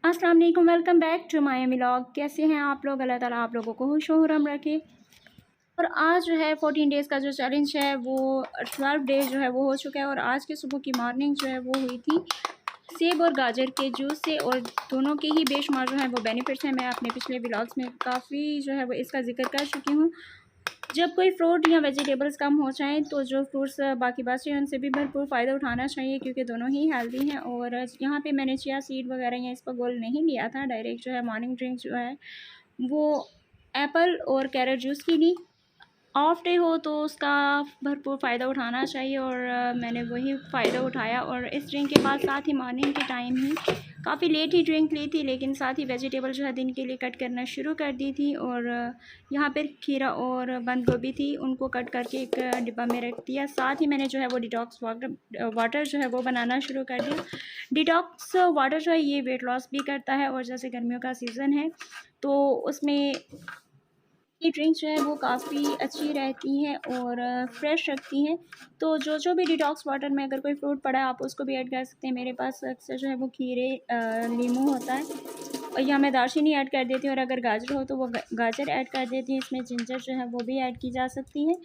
अस्सलाम वालेकुम, welcome back to my vlog. कैसे हैं आप लोग? अल्लाह ताला आप लोगों को खुश और हम रखे। और आज जो है 14 डेज़ का जो चैलेंज है वो 12 डेज़ जो है वो हो चुका है। और आज के सुबह की मॉर्निंग जो है वो हुई थी सेब और गाजर के जूस से। और दोनों के ही बेशुमार जो है वो बेनिफिट्स हैं। मैं अपने पिछले व्लॉग्स में काफ़ी जो है वो इसका जिक्र कर चुकी हूँ। जब कोई फ्रूट या वेजिटेबल्स कम हो जाएँ तो जो फ्रूट्स बाकी बचे हैं उनसे भी भरपूर फ़ायदा उठाना चाहिए, क्योंकि दोनों ही हेल्दी हैं। और यहाँ पे मैंने चिया सीड वगैरह या इस पर गोल नहीं लिया था, डायरेक्ट जो है मॉर्निंग ड्रिंक जो है वो एप्पल और कैरेट जूस की ली। ऑफ डे हो तो उसका भरपूर फ़ायदा उठाना चाहिए, और मैंने वही फ़ायदा उठाया। और इस ड्रिंक के बाद साथ ही मॉर्निंग के टाइम ही काफ़ी लेट ही ड्रिंक ली थी, लेकिन साथ ही वेजिटेबल जो है दिन के लिए कट करना शुरू कर दी थी। और यहाँ पर खीरा और बंद गोभी थी, उनको कट करके एक डिब्बा में रख दिया। साथ ही मैंने जो है वो डिटॉक्स वाटर जो है वो बनाना शुरू कर दिया। डिटॉक्स वाटर जो है ये वेट लॉस भी करता है, और जैसे गर्मियों का सीज़न है तो उसमें ये ड्रिंक्स जो है वो काफ़ी अच्छी रहती हैं और फ्रेश रखती हैं। तो जो भी डिटॉक्स वाटर में अगर कोई फ्रूट पड़ा है आप उसको भी ऐड कर सकते हैं। मेरे पास अक्सर जो है वो खीरे नींबू होता है, और यहाँ मैं दालचीनी ऐड कर देती हूँ। और अगर गाजर हो तो वो गाजर ऐड कर देती हूँ। इसमें जिंजर जो है वो भी ऐड की जा सकती है।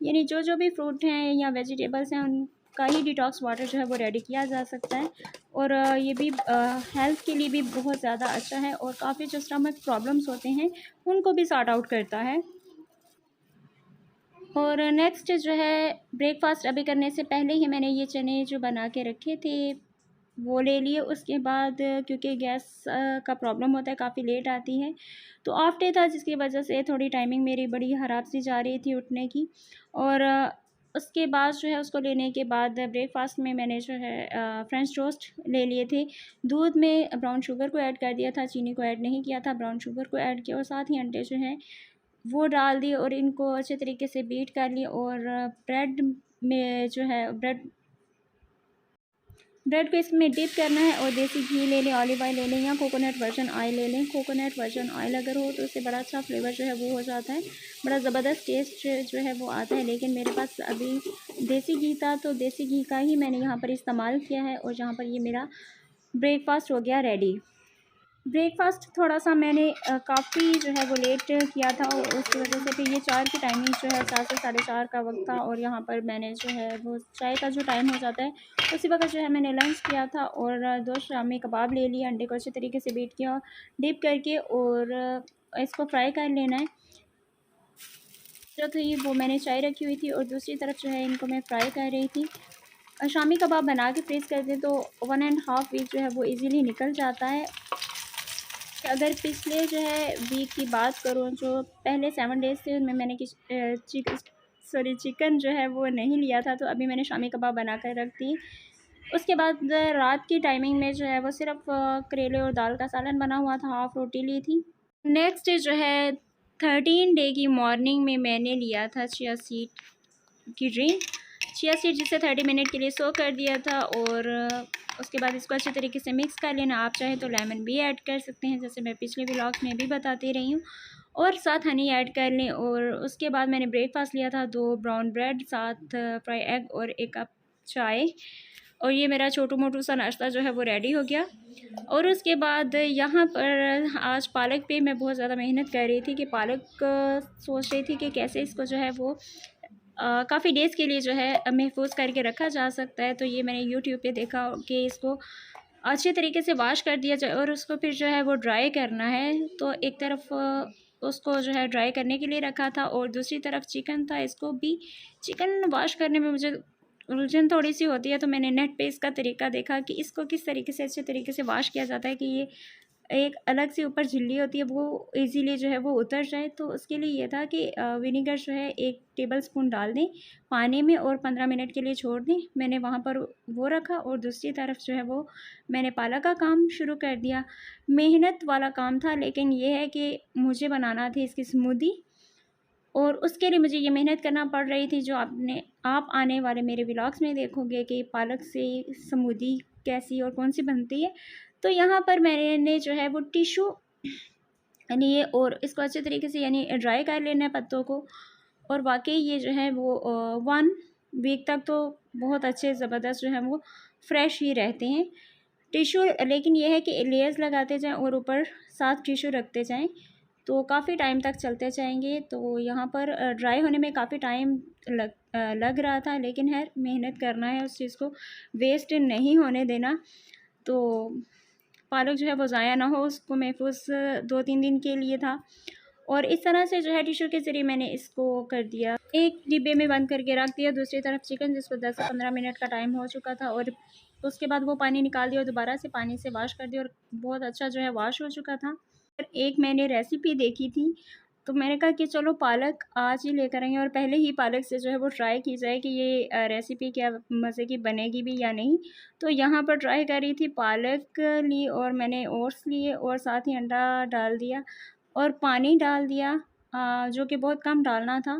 यानी जो भी फ्रूट हैं या वेजिटेबल्स हैं उनका ही डिटॉक्स वाटर जो है वो रेडी किया जा सकता है। और ये भी हेल्थ के लिए भी बहुत ज़्यादा अच्छा है, और काफ़ी जो स्टमक प्रॉब्लम्स होते हैं उनको भी सॉर्ट आउट करता है। और नेक्स्ट जो है ब्रेकफास्ट अभी करने से पहले ही मैंने ये चने जो बना के रखे थे वो ले लिए। उसके बाद क्योंकि गैस का प्रॉब्लम होता है, काफ़ी लेट आती है, तो ऑफ डे था जिसकी वजह से थोड़ी टाइमिंग मेरी बड़ी ख़राब सी जा रही थी उठने की। और उसके बाद जो है उसको लेने के बाद ब्रेकफास्ट में मैंने जो है फ्रेंच टोस्ट ले लिए थे। दूध में ब्राउन शुगर को ऐड कर दिया था, चीनी को ऐड नहीं किया था, ब्राउन शुगर को ऐड किया। और साथ ही अंडे जो हैं वो डाल दिए और इनको अच्छे तरीके से बीट कर लिए। और ब्रेड में जो है ब्रेड को इसमें डिप करना है, और देसी घी ले लें, ऑलिव ऑयल ले लें, या कोकोनट वर्जन ऑयल ले लें। कोकोनट वर्जन ऑयल अगर हो तो उससे बड़ा अच्छा फ्लेवर जो है वो हो जाता है, बड़ा ज़बरदस्त टेस्ट जो है वो आता है। लेकिन मेरे पास अभी देसी घी था तो देसी घी का ही मैंने यहाँ पर इस्तेमाल किया है। और यहाँ पर ये मेरा ब्रेकफास्ट हो गया रेडी। ब्रेकफास्ट थोड़ा सा मैंने काफ़ी जो है वो लेट किया था, और उसकी वजह से फिर ये 4 की टाइमिंग जो है 4 से 4:30 का वक्त था। और यहाँ पर मैंने जो है वो चाय का जो टाइम हो जाता है उसी वक्त जो है मैंने लंच किया था। और 2 शामी कबाब ले लिए, अंडे को अच्छे तरीके से बीट किया डिप करके, और इसको फ्राई कर लेना है। जो थी वो मैंने चाय रखी हुई थी, और दूसरी तरफ जो है इनको मैं फ्राई कर रही थी। शामी कबाब बना के फ्रीज़ कर दें तो 1.5 वीक जो है वो ईज़िली निकल जाता है। अगर पिछले जो है वीक की बात करूँ, जो पहले 7 डेज़ थे उनमें मैंने चिकन जो है वो नहीं लिया था, तो अभी मैंने शामी कबाब बना कर रख दी। उसके बाद रात की टाइमिंग में जो है वो सिर्फ करेले और दाल का सालन बना हुआ था, हाफ़ रोटी ली थी। नेक्स्ट डे जो है 13 डे की मॉर्निंग में मैंने लिया था चिया सीड की ड्रिंक। चिया सीड जिसे 30 मिनट के लिए सोक कर दिया था, और उसके बाद इसको अच्छे तरीके से मिक्स कर लेना। आप चाहे तो लेमन भी ऐड कर सकते हैं, जैसे मैं पिछले व्लॉग्स में भी बताती रही हूँ। और साथ हनी ऐड कर लें। और उसके बाद मैंने ब्रेकफास्ट लिया था 2 ब्राउन ब्रेड, साथ फ्राई एग और 1 कप चाय। और ये मेरा छोटू मोटू सा नाश्ता जो है वो रेडी हो गया। और उसके बाद यहाँ पर आज पालक पे मैं बहुत ज़्यादा मेहनत कर रही थी कि पालक सोच रही थी कि कैसे इसको जो है वो काफ़ी डेज़ के लिए जो है महफूज करके रखा जा सकता है। तो ये मैंने यूट्यूब पे देखा कि इसको अच्छे तरीके से वॉश कर दिया जाए और उसको फिर जो है वो ड्राई करना है। तो एक तरफ उसको जो है ड्राई करने के लिए रखा था, और दूसरी तरफ चिकन था। इसको भी चिकन वॉश करने में मुझे उलझन थोड़ी सी होती है, तो मैंने नेट पे इसका तरीका देखा कि इसको किस तरीके से अच्छे तरीके से वॉश किया जाता है कि ये एक अलग सी ऊपर झिल्ली होती है वो इजीली जो है वो उतर जाए। तो उसके लिए ये था कि विनेगर जो है 1 टेबलस्पून डाल दें पानी में और 15 मिनट के लिए छोड़ दें। मैंने वहाँ पर वो रखा, और दूसरी तरफ जो है वो मैंने पालक का काम शुरू कर दिया। मेहनत वाला काम था, लेकिन ये है कि मुझे बनाना थी इसकी स्मूदी, और उसके लिए मुझे ये मेहनत करना पड़ रही थी। जो आप आने वाले मेरे व्लॉग्स में देखोगे कि पालक से स्मूदी कैसी और कौन सी बनती है। तो यहाँ पर मैंने जो है वो टिशू लिए, और इसको अच्छे तरीके से यानी ड्राई कर लेना है पत्तों को। और वाकई ये जो है वो 1 वीक तक तो बहुत अच्छे ज़बरदस्त जो है वो फ्रेश ही रहते हैं। टिश्यू, लेकिन ये है कि लेयर्स लगाते जाएं और ऊपर 7 टिश्यू रखते जाएं तो काफ़ी टाइम तक चलते जाएंगे। तो यहाँ पर ड्राई होने में काफ़ी टाइम लग रहा था, लेकिन है मेहनत करना है, उस चीज़ को वेस्ट नहीं होने देना। तो पालक जो है वो ज़ाया ना हो, उसको महफूज 2-3 दिन के लिए था। और इस तरह से जो है टिश्यू के ज़रिए मैंने इसको कर दिया, एक डिब्बे में बंद करके रख दिया। दूसरी तरफ चिकन, जिसको 10 से 15 मिनट का टाइम हो चुका था, और उसके बाद वो पानी निकाल दिया और दोबारा से पानी से वॉश कर दिया और बहुत अच्छा जो है वॉश हो चुका था। और एक मैंने रेसिपी देखी थी, तो मैंने कहा कि चलो पालक आज ही लेकर आएंगे और पहले ही पालक से जो है वो ट्राई की जाए कि ये रेसिपी क्या मज़े की बनेगी भी या नहीं। तो यहाँ पर ट्राई करी थी, पालक ली और मैंने ओट्स लिए और साथ ही अंडा डाल दिया और पानी डाल दिया, जो कि बहुत कम डालना था,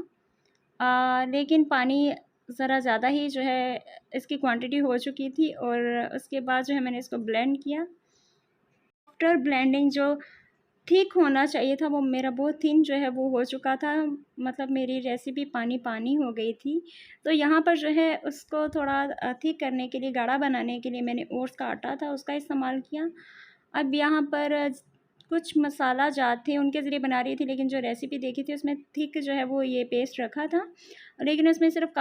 लेकिन पानी ज़रा ज़्यादा ही जो है इसकी क्वांटिटी हो चुकी थी। और उसके बाद जो है मैंने इसको ब्लेंड किया। आफ्टर ब्लेंडिंग जो ठीक होना चाहिए था, वो मेरा बहुत थिन जो है वो हो चुका था, मतलब मेरी रेसिपी पानी पानी हो गई थी। तो यहाँ पर जो है उसको थोड़ा थिक करने के लिए, गाढ़ा बनाने के लिए मैंने ओट्स का आटा था उसका इस्तेमाल किया। अब यहाँ पर कुछ मसाला जात थे, उनके ज़रिए बना रही थी, लेकिन जो रेसिपी देखी थी उसमें थिक जो है वो ये पेस्ट रखा था, लेकिन उसमें सिर्फ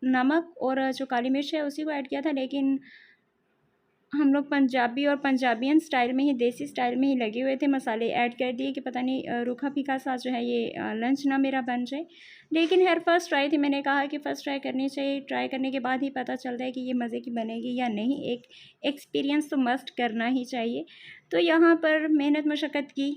नमक और जो काली मिर्च है उसी को ऐड किया था। लेकिन हम लोग पंजाबी और पंजाबियन स्टाइल में ही, देसी स्टाइल में ही लगे हुए थे, मसाले ऐड कर दिए कि पता नहीं रूखा फीका सा जो है ये लंच ना मेरा बन जाए। लेकिन खैर फर्स्ट ट्राई थी, मैंने कहा कि फ़र्स्ट ट्राई करनी चाहिए, ट्राई करने के बाद ही पता चलता है कि ये मज़े की बनेगी या नहीं। एक एक्सपीरियंस तो मस्ट करना ही चाहिए। तो यहाँ पर मेहनत मशक्क़त की,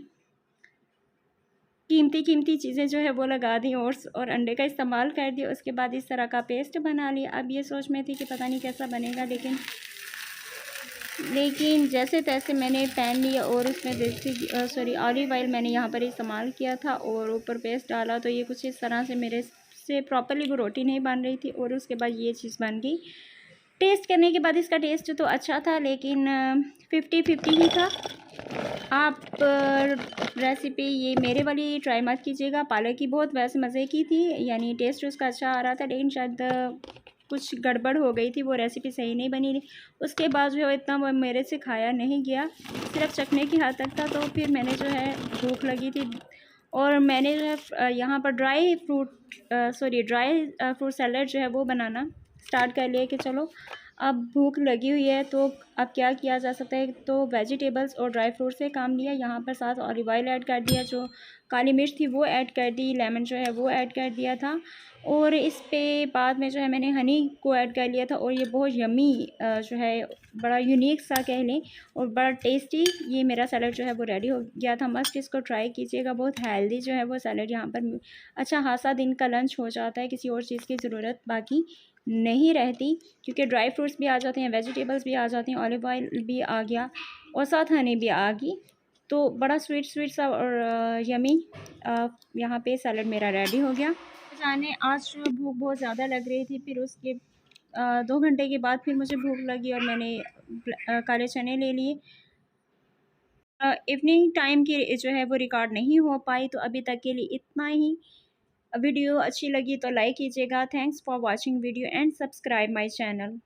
कीमती कीमती चीज़ें जो है वो लगा दी, ओट्स और अंडे का इस्तेमाल कर दिया। उसके बाद इस तरह का पेस्ट बना लिया। अब ये सोच में थी कि पता नहीं कैसा बनेगा, लेकिन जैसे तैसे मैंने पैन लिया और उसमें देसी ऑलिव ऑयल मैंने यहाँ पर इस्तेमाल किया था और ऊपर पेस्ट डाला। तो ये कुछ इस तरह से मेरे से प्रॉपर्ली वो रोटी नहीं बन रही थी और उसके बाद ये चीज़ बन गई। टेस्ट करने के बाद इसका टेस्ट तो अच्छा था, लेकिन 50-50 ही था। आप रेसिपी ये मेरे वाली ट्राई मत कीजिएगा। पालक की बहुत वैसे मज़े की थी, यानी टेस्ट उसका अच्छा आ रहा था, लेकिन शायद कुछ गड़बड़ हो गई थी, वो रेसिपी सही नहीं बनी। उसके बाद जो है इतना वो मेरे से खाया नहीं गया, सिर्फ चखने की हद तक था। तो फिर मैंने जो है, भूख लगी थी और मैंने जो है यहाँ पर ड्राई फ्रूट सैलेड जो है वो बनाना स्टार्ट कर लिया कि चलो अब भूख लगी हुई है तो अब क्या किया जा सकता है। तो वेजिटेबल्स और ड्राई फ्रूट से काम लिया, यहाँ पर साथ ऑलिव ऑयल ऐड कर दिया, जो काली मिर्च थी वो ऐड कर दी, लेमन जो है वो ऐड कर दिया था, और इस पे बाद में जो है मैंने हनी को ऐड कर लिया था। और ये बहुत यमी जो है, बड़ा यूनिक सा कह लें और बड़ा टेस्टी ये मेरा सैलड जो है वो रेडी हो गया था। मस्ट इसको ट्राई कीजिएगा, बहुत हेल्दी जो है वो सैलड यहाँ पर अच्छा खासा दिन का लंच हो जाता है, किसी और चीज़ की ज़रूरत बाकी नहीं रहती, क्योंकि ड्राई फ्रूट्स भी आ जाते हैं, वेजिटेबल्स भी आ जाती हैं, ऑलिव ऑयल भी आ गया और साथ हनी भी आ गई। तो बड़ा स्वीट स्वीट सा और यमी यहाँ पे सैलड मेरा रेडी हो गया। जाने आज भूख बहुत ज़्यादा लग रही थी, फिर उसके 2 घंटे के बाद फिर मुझे भूख लगी और मैंने काले चने ले लिए। इवनिंग टाइम की जो है वो रिकॉर्ड नहीं हो पाई, तो अभी तक के लिए इतना ही। वीडियो अच्छी लगी तो लाइक कीजिएगा। Thanks for watching video and subscribe my channel.